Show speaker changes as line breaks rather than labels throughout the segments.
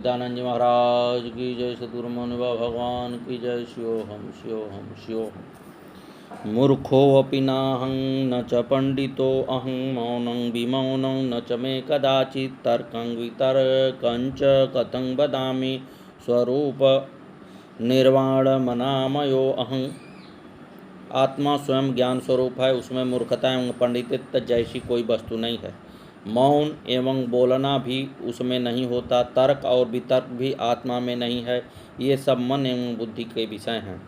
सच्चिदानंद जी महाराज की जय। सद्गुरु भगवान की जय। शिवोहम शिवोहम शिवोहम। मूर्खोऽपि नाहं न च पंडितोऽहं मौनं विमौनं न च मे कदाचित् तर्कं वितर्कं च कथं वदामि स्वरूप निर्वाणमनामयोऽहम्। आत्मा स्वयं ज्ञान स्वरूप है, उसमें मूर्खता एवं पंडितित्व जैसी कोई वस्तु नहीं है। मौन एवं बोलना भी उसमें नहीं होता, तर्क और वितर्क भी आत्मा में नहीं है। ये सब मन एवं बुद्धि के विषय हैं,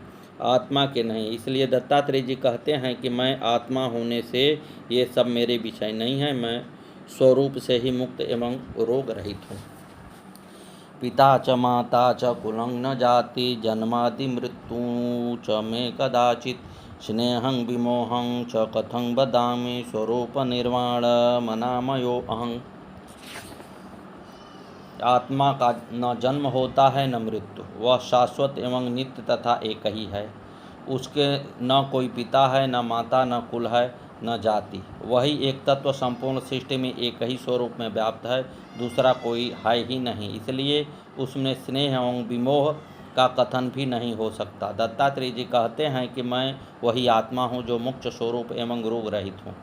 आत्मा के नहीं। इसलिए दत्तात्रेय जी कहते हैं कि मैं आत्मा होने से ये सब मेरे विषय नहीं है, मैं स्वरूप से ही मुक्त एवं रोग रहित हूँ। पिता च माता च कुलं न जाति जन्मादि मृत्यु च मे कदाचित् स्नेहं विमोहं च कथं वदामि स्वरूप निर्वाण मनामयो अहं। आत्मा का न जन्म होता है न मृत्यु, वह शाश्वत एवं नित्य तथा एक ही है। उसके न कोई पिता है, न माता, न कुल है, न जाति। वही एक तत्व संपूर्ण सृष्टि में एक ही स्वरूप में व्याप्त है, दूसरा कोई है ही नहीं। इसलिए उसमें स्नेह एवं विमोह का कथन भी नहीं हो सकता। दत्तात्रेय जी कहते हैं कि मैं वही आत्मा हूँ जो मुक्त स्वरूप एवं रोग रहित हूँ।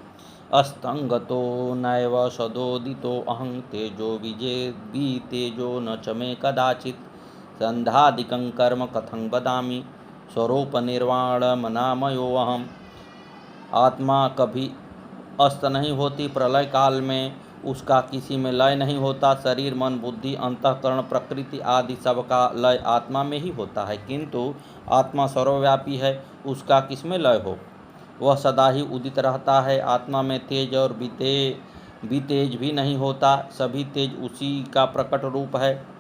अस्तंगतो नैव सदोदितो अहं तेजो विजेद्वि तेजो न च मे कदाचित् संध्यादिकं कर्म कथं वदामि स्वरूप निर्वाण मनामयो अहम्। आत्मा कभी अस्त नहीं होती, प्रलय काल में उसका किसी में लय नहीं होता। शरीर, मन, बुद्धि, अंतःकरण, प्रकृति आदि सबका लय आत्मा में ही होता है, किंतु आत्मा सर्वव्यापी है, उसका किसमें लय हो? वह सदा ही उदित रहता है। आत्मा में तेज और वितेज भी नहीं होता, सभी तेज उसी का प्रकट रूप है।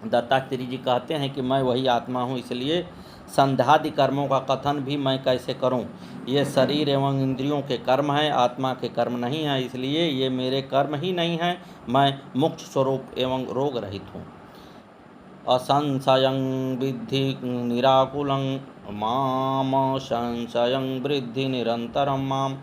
दत्तात्रेय जी कहते हैं कि मैं वही आत्मा हूँ, इसलिए संध्यादि कर्मों का कथन भी मैं कैसे करूँ? ये शरीर एवं इंद्रियों के कर्म हैं, आत्मा के कर्म नहीं हैं, इसलिए ये मेरे कर्म ही नहीं हैं। मैं मुक्त स्वरूप एवं रोग रहित हूँ। असंशयं विद्धि निराकुलं माम संशयं वृद्धि निरंतरं माम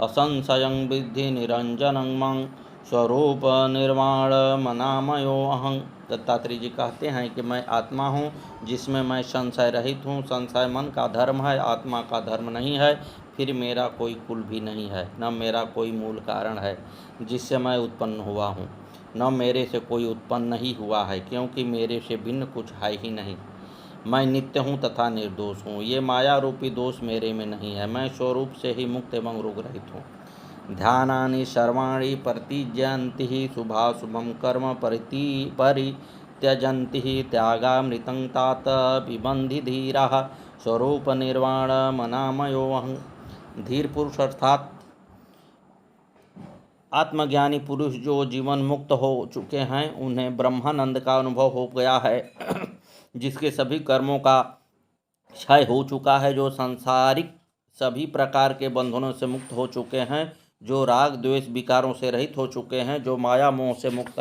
असंशयं विद्धि निरंजनं मां स्वरूप निर्वाण मनामयो अहं। दत्तात्रेय जी कहते हैं कि मैं आत्मा हूँ जिसमें मैं संशय रहित हूँ। संशय मन का धर्म है, आत्मा का धर्म नहीं है। फिर मेरा कोई कुल भी नहीं है, न मेरा कोई मूल कारण है जिससे मैं उत्पन्न हुआ हूँ, न मेरे से कोई उत्पन्न नहीं हुआ है, क्योंकि मेरे से भिन्न कुछ है ही नहीं। मैं नित्य हूँ तथा निर्दोष हूँ, ये माया रूपी दोष मेरे में नहीं है। मैं स्वरूप से ही मुक्त एवं रोग रहित हूँ। ध्यानानि सर्वाणि परित्यजन्ति शुभाशुभं कर्म परित्यजन्ति त्यागामृतं तात पिबन्ति धीराः स्वरूप निर्वाण मनामयो अहं। धीर पुरुष अर्थात आत्मज्ञानी पुरुष जो जीवन मुक्त हो चुके हैं, उन्हें ब्रह्मानंद का अनुभव हो गया है जिसके सभी कर्मों का क्षय हो चुका है, जो सांसारिक सभी प्रकार के बंधनों से मुक्त हो चुके हैं, जो राग द्वेष विकारों से रहित हो चुके हैं, जो माया मोह से मुक्त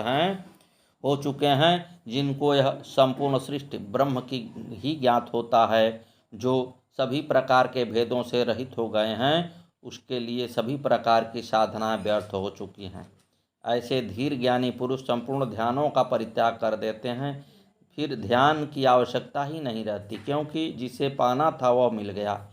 हो चुके हैं, जिनको यह संपूर्ण सृष्टि ब्रह्म की ही ज्ञात होता है, जो सभी प्रकार के भेदों से रहित हो गए हैं, उसके लिए सभी प्रकार की साधनाएं व्यर्थ हो चुकी हैं। ऐसे धीर ज्ञानी पुरुष संपूर्ण ध्यानों का परित्याग कर देते हैं, फिर ध्यान की आवश्यकता ही नहीं रहती, क्योंकि जिसे पाना था वह मिल गया।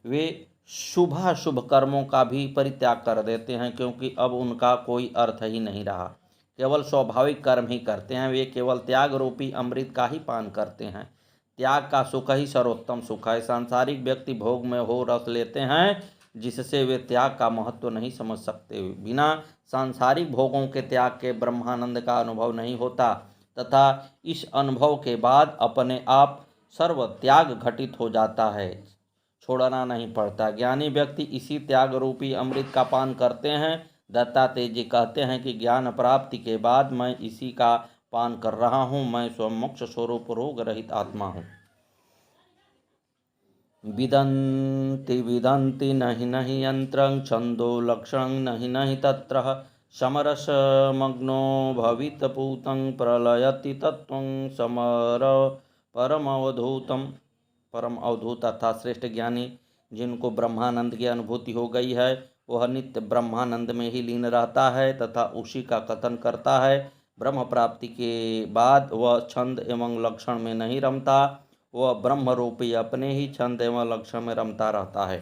वे शुभाशुभ कर्मों का भी परित्याग कर देते हैं, क्योंकि अब उनका कोई अर्थ ही नहीं रहा। केवल स्वाभाविक कर्म ही करते हैं, वे केवल त्याग रूपी अमृत का ही पान करते हैं। त्याग का सुख ही सर्वोत्तम सुख है। सांसारिक व्यक्ति भोग में हो रस लेते हैं, जिससे वे त्याग का महत्व नहीं समझ सकते। बिना सांसारिक भोगों के त्याग के ब्रह्मानंद का अनुभव नहीं होता, तथा इस अनुभव के बाद अपने आप सर्व त्याग घटित हो जाता है, छोड़ना नहीं पड़ता। ज्ञानी व्यक्ति इसी त्याग रूपी अमृत का पान करते हैं। दत्तात्रेय जी कहते हैं कि ज्ञान प्राप्ति के बाद मैं इसी का पान कर रहा हूँ। मैं स्वयं मोक्ष स्वरूप रोग रहित आत्मा हूँ। विदन्ति विदन्ति नहि नहि यन्त्रं छन्दो लक्षणं नहि नहि तत्र समरसमग्नो भवितपूतं प्रलयति तत्त्वं समर परम अवधूत अर्थात श्रेष्ठ ज्ञानी जिनको ब्रह्मानंद की अनुभूति हो गई है, वह नित्य ब्रह्मानंद में ही लीन रहता है तथा उसी का कथन करता है। ब्रह्म प्राप्ति के बाद वह छंद एवं लक्षण में नहीं रमता, वह ब्रह्म रूपी अपने ही छंद एवं लक्षण में रमता रहता है।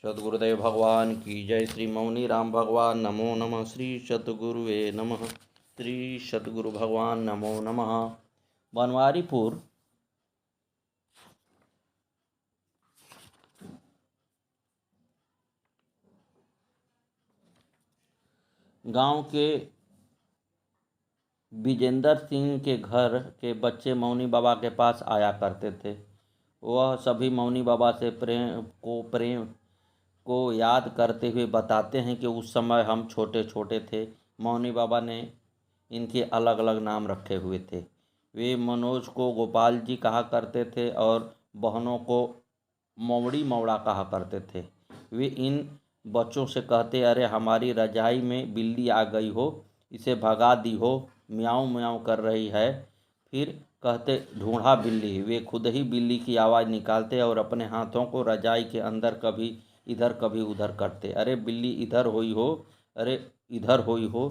सद्गुरुदेव भगवान की जय। श्री मौनी राम भगवान नमो नमः। श्री सद्गुरुवे नमः। श्री सद्गुरु भगवान नमो नमः। बनवारीपुर गांव के विजेंद्र सिंह के घर के बच्चे मौनी बाबा के पास आया करते थे। वह सभी मौनी बाबा से प्रेम को याद करते हुए बताते हैं कि उस समय हम छोटे छोटे थे। मौनी बाबा ने इनके अलग अलग नाम रखे हुए थे। वे मनोज को गोपाल जी कहा करते थे और बहनों को मौड़ी मौड़ा कहा करते थे। वे इन बच्चों से कहते, अरे हमारी रजाई में बिल्ली आ गई हो, इसे भगा दी हो, म्याऊं म्याऊं कर रही है। फिर कहते, ढूंढा बिल्ली। वे खुद ही बिल्ली की आवाज़ निकालते और अपने हाथों को रजाई के अंदर कभी इधर कभी उधर करते। अरे बिल्ली इधर हुई हो, अरे इधर हुई हो।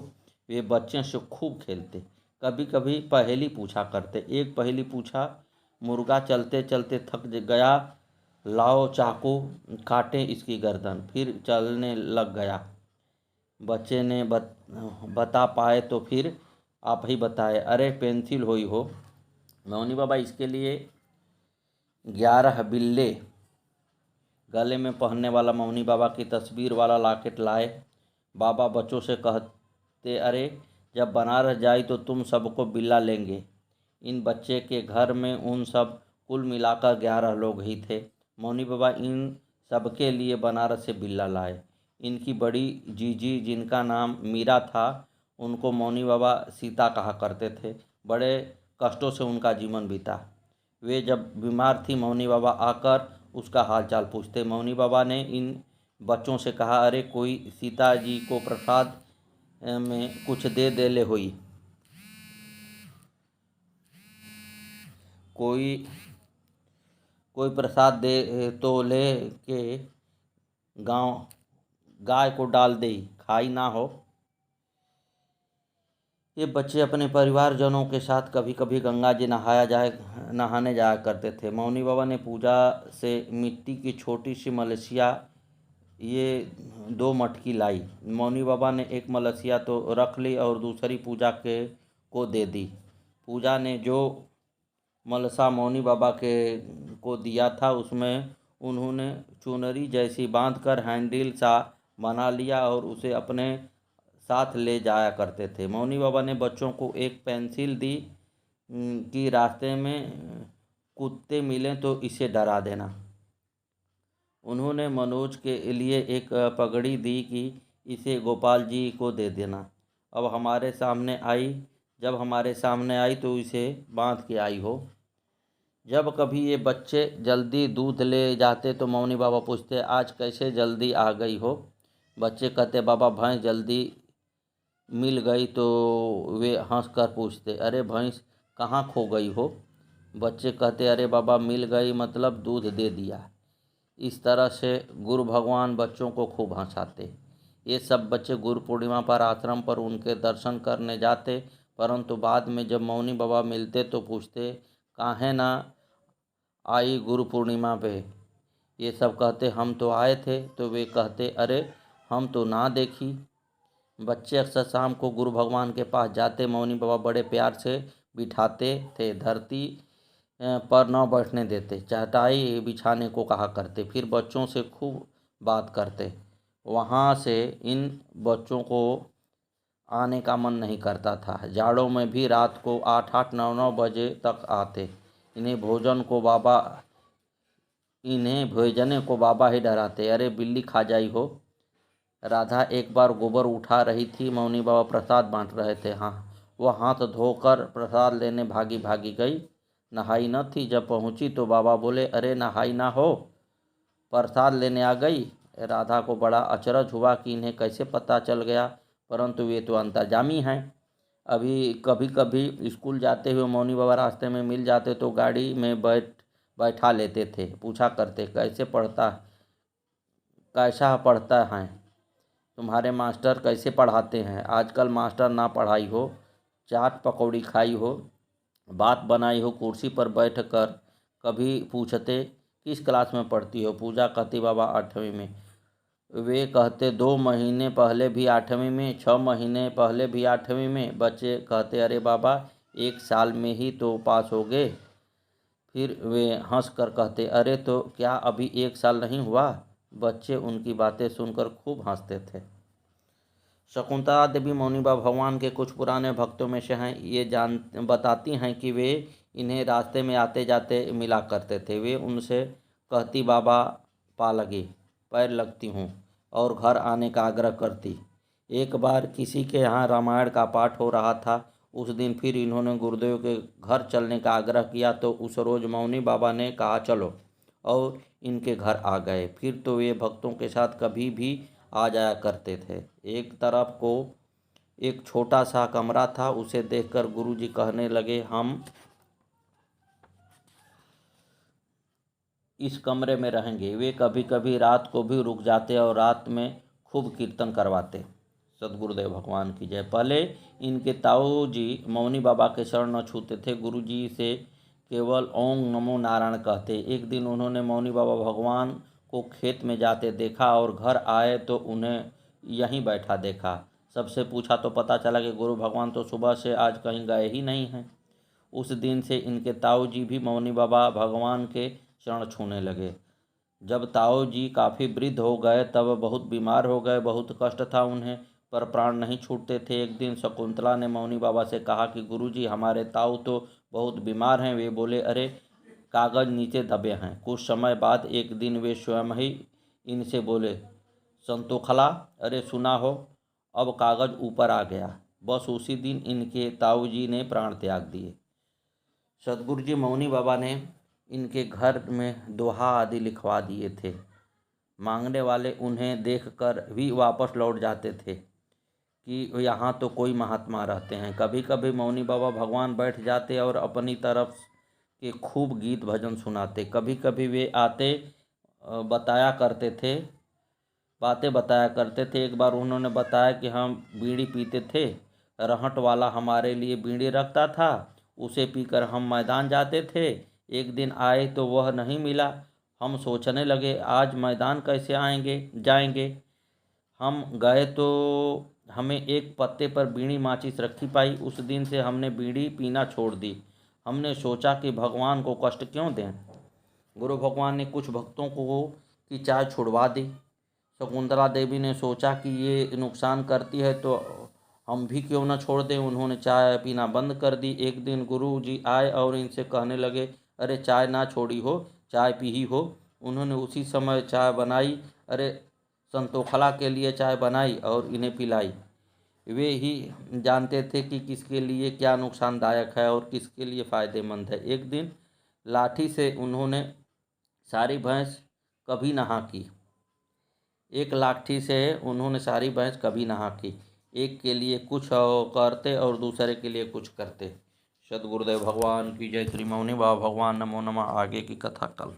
वे बच्चों से खूब खेलते। कभी कभी पहेली पूछा करते। एक पहेली पूछा, मुर्गा चलते चलते थक गया, लाओ चाकू काटें इसकी गर्दन। फिर चलने लग गया। बच्चे ने बता पाए तो फिर आप ही बताए, अरे पेंसिल हुई हो। मौनी बाबा इसके लिए 11 बिल्ले गले में पहनने वाला मौनी बाबा की तस्वीर वाला लॉकेट लाए। बाबा बच्चों से कहते, अरे जब बनारस जाई तो तुम सबको बिल्ला लेंगे। इन बच्चे के घर में उन सब कुल मिलाकर 11 लोग ही थे। मौनी बाबा इन सबके लिए बनारस से बिल्ला लाए। इनकी बड़ी जीजी, जिनका नाम मीरा था, उनको मौनी बाबा सीता कहा करते थे। बड़े कष्टों से उनका जीवन बीता। वे जब बीमार थी, मौनी बाबा आकर उसका हालचाल पूछते। मौनी बाबा ने इन बच्चों से कहा, अरे कोई सीता जी को प्रसाद में कुछ दे देले हुई, कोई प्रसाद दे तो ले के गांव गाय को डाल दे, खाई ना हो। ये बच्चे अपने परिवारजनों के साथ कभी कभी गंगा जी नहाने जाया करते थे। मौनी बाबा ने पूजा से मिट्टी की छोटी सी मलसिया, ये 2 मटकी लाई। मौनी बाबा ने एक मलसिया तो रख ली और दूसरी पूजा को दे दी। पूजा ने जो मलसा मौनी बाबा को दिया था, उसमें उन्होंने चुनरी जैसी बांधकर हैंडल सा बना लिया और उसे अपने साथ ले जाया करते थे। मौनी बाबा ने बच्चों को एक पेंसिल दी कि रास्ते में कुत्ते मिलें तो इसे डरा देना। उन्होंने मनोज के लिए एक पगड़ी दी कि इसे गोपाल जी को दे देना। जब हमारे सामने आई तो इसे बांध के आई हो। जब कभी ये बच्चे जल्दी दूध ले जाते तो मौनी बाबा पूछते, आज कैसे जल्दी आ गई हो। बच्चे कहते, बाबा भैंस जल्दी मिल गई। तो वे हंसकर पूछते, अरे भैंस कहाँ खो गई हो। बच्चे कहते, अरे बाबा मिल गई मतलब दूध दे दिया। इस तरह से गुरु भगवान बच्चों को खूब हंसाते। ये सब बच्चे गुरु पूर्णिमा पर आश्रम पर उनके दर्शन करने जाते, परंतु बाद में जब मौनी बाबा मिलते तो पूछते, काहे ना आई गुरु पूर्णिमा पे। ये सब कहते, हम तो आए थे। तो वे कहते, अरे हम तो ना देखी। बच्चे अक्सर शाम को गुरु भगवान के पास जाते। मौनी बाबा बड़े प्यार से बिठाते थे, धरती पर न बैठने देते, चटाई बिछाने को कहा करते। फिर बच्चों से खूब बात करते। वहाँ से इन बच्चों को आने का मन नहीं करता था। जाड़ों में भी रात को 8-8, 9-9 बजे तक आते। इन्हें भेजने को बाबा ही डराते। अरे बिल्ली खा जाई हो। राधा एक बार गोबर उठा रही थी, मौनी बाबा प्रसाद बांट रहे थे। हाँ, वह हाथ धोकर प्रसाद लेने भागी भागी गई। नहाई न थी। जब पहुंची तो बाबा बोले, अरे नहाई ना हो, प्रसाद लेने आ गई। राधा को बड़ा अचरज हुआ कि इन्हें कैसे पता चल गया, परंतु वे तो अंतर्जामी हैं। अभी कभी कभी स्कूल जाते हुए मौनी बाबा रास्ते में मिल जाते तो गाड़ी में बैठा लेते थे। पूछा करते, कैसा पढ़ता है तुम्हारे मास्टर, कैसे पढ़ाते हैं। आजकल मास्टर ना पढ़ाई हो चाट पकौड़ी खाई हो, बात बनाई हो, कुर्सी पर बैठकर कभी पूछते किस क्लास में पढ़ती हो? पूजा कहती बाबा 8वीं में। वे कहते 2 महीने पहले भी 8वीं में, 6 महीने पहले भी 8वीं में। बच्चे कहते अरे बाबा 1 साल में ही तो पास हो गए। फिर वे हंस कर कहते अरे तो क्या अभी 1 साल नहीं हुआ? बच्चे उनकी बातें सुनकर खूब हंसते थे। शकुंतला देवी मौनी बाबा भगवान के कुछ पुराने भक्तों में से हैं। ये बताती हैं कि वे इन्हें रास्ते में आते जाते मिला करते थे। वे उनसे कहती बाबा पा लगे, पैर लगती हूँ और घर आने का आग्रह करती। एक बार किसी के यहाँ रामायण का पाठ हो रहा था। उस दिन फिर इन्होंने गुरुदेव के घर चलने का आग्रह किया तो उस रोज़ मौनी बाबा ने कहा चलो, और इनके घर आ गए। फिर तो वे भक्तों के साथ कभी भी आ जाया करते थे। एक तरफ को एक छोटा सा कमरा था। उसे देखकर गुरुजी कहने लगे हम इस कमरे में रहेंगे। वे कभी कभी रात को भी रुक जाते और रात में खूब कीर्तन करवाते। सदगुरुदेव भगवान की जय। पहले इनके ताऊ जी मौनी बाबा के शरण न छूते थे। गुरुजी से केवल ओम नमो नारायण कहते। एक दिन उन्होंने मौनी बाबा भगवान को खेत में जाते देखा और घर आए तो उन्हें यहीं बैठा देखा। सबसे पूछा तो पता चला कि गुरु भगवान तो सुबह से आज कहीं गए ही नहीं हैं। उस दिन से इनके ताऊ जी भी मौनी बाबा भगवान के चरण छूने लगे। जब ताऊ जी काफ़ी वृद्ध हो गए तब बहुत बीमार हो गए। बहुत कष्ट था उन्हें, पर प्राण नहीं छूटते थे। एक दिन शकुंतला ने मौनी बाबा से कहा कि गुरुजी हमारे ताऊ तो बहुत बीमार हैं। वे बोले अरे कागज़ नीचे दबे हैं। कुछ समय बाद एक दिन वे स्वयं ही इनसे बोले संतोखला अरे सुना हो, अब कागज़ ऊपर आ गया। बस उसी दिन इनके ताऊ जी ने प्राण त्याग दिए। सदगुरु जी मौनी बाबा ने इनके घर में दोहा आदि लिखवा दिए थे। मांगने वाले उन्हें देखकर भी वापस लौट जाते थे कि यहाँ तो कोई महात्मा रहते हैं। कभी कभी मौनी बाबा भगवान बैठ जाते और अपनी तरफ के खूब गीत भजन सुनाते। कभी कभी वे बातें बताया करते थे। एक बार उन्होंने बताया कि हम बीड़ी पीते थे, रहट वाला हमारे लिए बीड़ी रखता था, उसे पीकर हम मैदान जाते थे। एक दिन आए तो वह नहीं मिला। हम सोचने लगे आज मैदान कैसे जाएंगे। हम गए तो हमें एक पत्ते पर बीड़ी माचिस रखी पाई। उस दिन से हमने बीड़ी पीना छोड़ दी। हमने सोचा कि भगवान को कष्ट क्यों दें। गुरु भगवान ने कुछ भक्तों को की चाय छुड़वा दी। शकुंतला देवी ने सोचा कि ये नुकसान करती है तो हम भी क्यों न छोड़ दें। उन्होंने चाय पीना बंद कर दी। एक दिन गुरु जी आए और इनसे कहने लगे अरे चाय ना छोड़ी हो, चाय पी ही हो। उन्होंने उसी समय चाय बनाई, अरे संतोखला के लिए चाय बनाई और इन्हें पिलाई। वे ही जानते थे कि किसके लिए क्या नुकसानदायक है और किसके लिए फ़ायदेमंद है। एक दिन लाठी से उन्होंने सारी भैंस कभी नहा की। एक लाठी से उन्होंने सारी भैंस कभी नहा की। एक के लिए कुछ करते और दूसरे के लिए कुछ करते। सदगुरुदेव भगवान की जय। श्री मौनी बाबा भगवान नमो नमः। आगे की कथा कल।